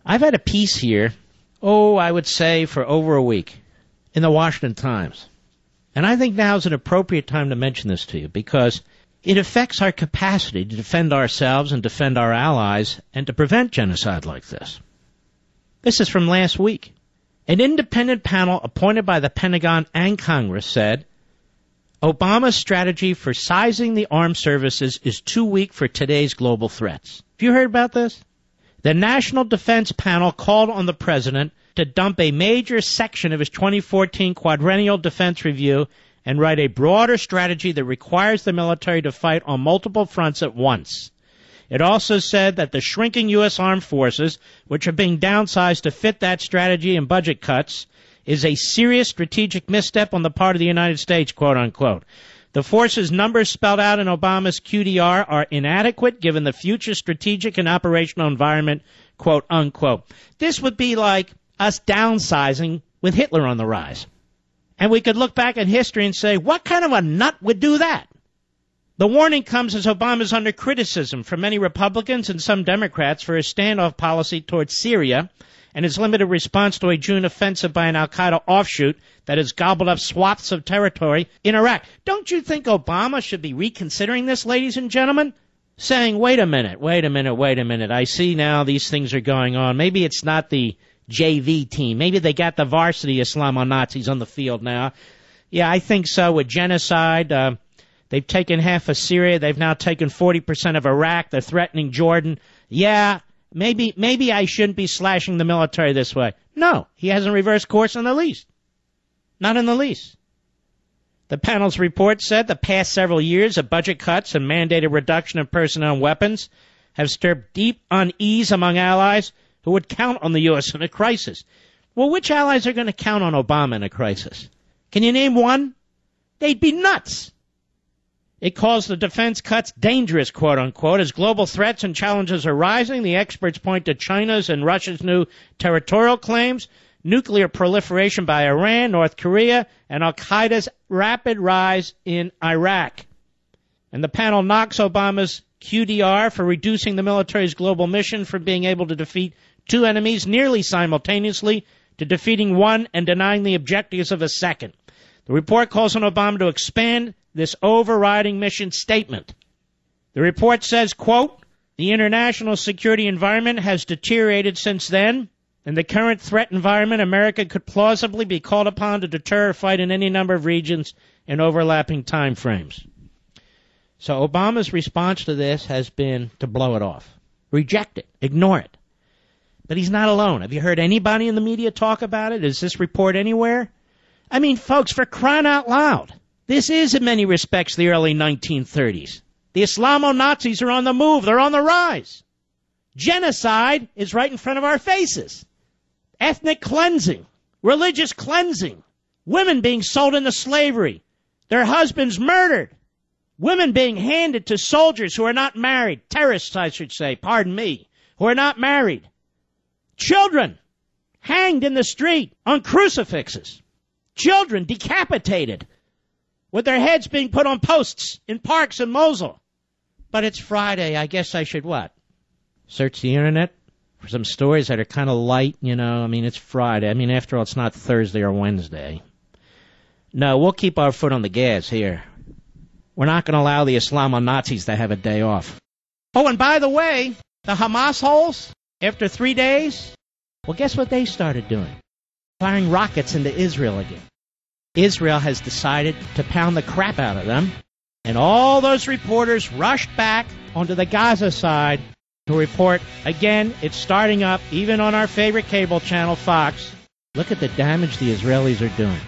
I've had a piece here, I would say for over a week, in the Washington Times. And I think now is an appropriate time to mention this to you because it affects our capacity to defend ourselves and defend our allies and to prevent genocide like this. This is from last week. An independent panel appointed by the Pentagon and Congress said, Obama's strategy for sizing the armed services is too weak for today's global threats. Have you heard about this? The National Defense Panel called on the president to dump a major section of his 2014 quadrennial defense review and write a broader strategy that requires the military to fight on multiple fronts at once. It also said that the shrinking U.S. armed forces, which are being downsized to fit that strategy and budget cuts, is a serious strategic misstep on the part of the United States, quote unquote. The forces numbers spelled out in Obama's QDR are inadequate given the future strategic and operational environment, quote unquote. This would be like us downsizing with Hitler on the rise. And we could look back at history and say, what kind of a nut would do that? The warning comes as Obama is under criticism from many Republicans and some Democrats for his standoff policy towards Syria and his limited response to a June offensive by an al-Qaeda offshoot that has gobbled up swaths of territory in Iraq. Don't you think Obama should be reconsidering this, ladies and gentlemen? Saying, wait a minute. I see now these things are going on. Maybe it's not the JV team. Maybe they got the varsity Islamo-Nazis on the field now. Yeah, I think so. With genocide, they've taken half of Syria. They've now taken 40% of Iraq. They're threatening Jordan. Yeah, maybe I shouldn't be slashing the military this way. No, he hasn't reversed course in the least. Not in the least. The panel's report said the past several years of budget cuts and mandated reduction of personnel and weapons have stirred deep unease among allies who would count on the U.S. in a crisis. Well, which allies are going to count on Obama in a crisis? Can you name one? They'd be nuts. It calls the defense cuts dangerous, quote unquote, as global threats and challenges are rising. The experts point to China's and Russia's new territorial claims, nuclear proliferation by Iran, North Korea, and al-Qaeda's rapid rise in Iraq. And the panel knocks Obama's QDR for reducing the military's global mission from being able to defeat two enemies nearly simultaneously to defeating one and denying the objectives of a second. The report calls on Obama to expand this overriding mission statement. The report says, quote, the international security environment has deteriorated since then. In the current threat environment, America could plausibly be called upon to deter a fight in any number of regions in overlapping time frames. So Obama's response to this has been to blow it off, reject it, ignore it. But he's not alone. Have you heard anybody in the media talk about it? Is this report anywhere? I mean, folks, for crying out loud, this is in many respects the early 1930s. The Islamo-Nazis are on the move. They're on the rise. Genocide is right in front of our faces. Ethnic cleansing, religious cleansing, women being sold into slavery, their husbands murdered, women being handed to soldiers who are not married, terrorists, I should say, pardon me, who are not married, children hanged in the street on crucifixes, children decapitated with their heads being put on posts in parks in Mosul. But it's Friday. I guess I should what? Search the internet for some stories that are kind of light, you know. I mean, it's Friday. I mean, after all, it's not Thursday or Wednesday. No, we'll keep our foot on the gas here. We're not going to allow the Islamo-Nazis to have a day off. Oh, and by the way, the Hamas holes, after 3 days, well, guess what they started doing? Firing rockets into Israel again. Israel has decided to pound the crap out of them, and all those reporters rushed back onto the Gaza side to report, again, it's starting up, even on our favorite cable channel, Fox. Look at the damage the Israelis are doing.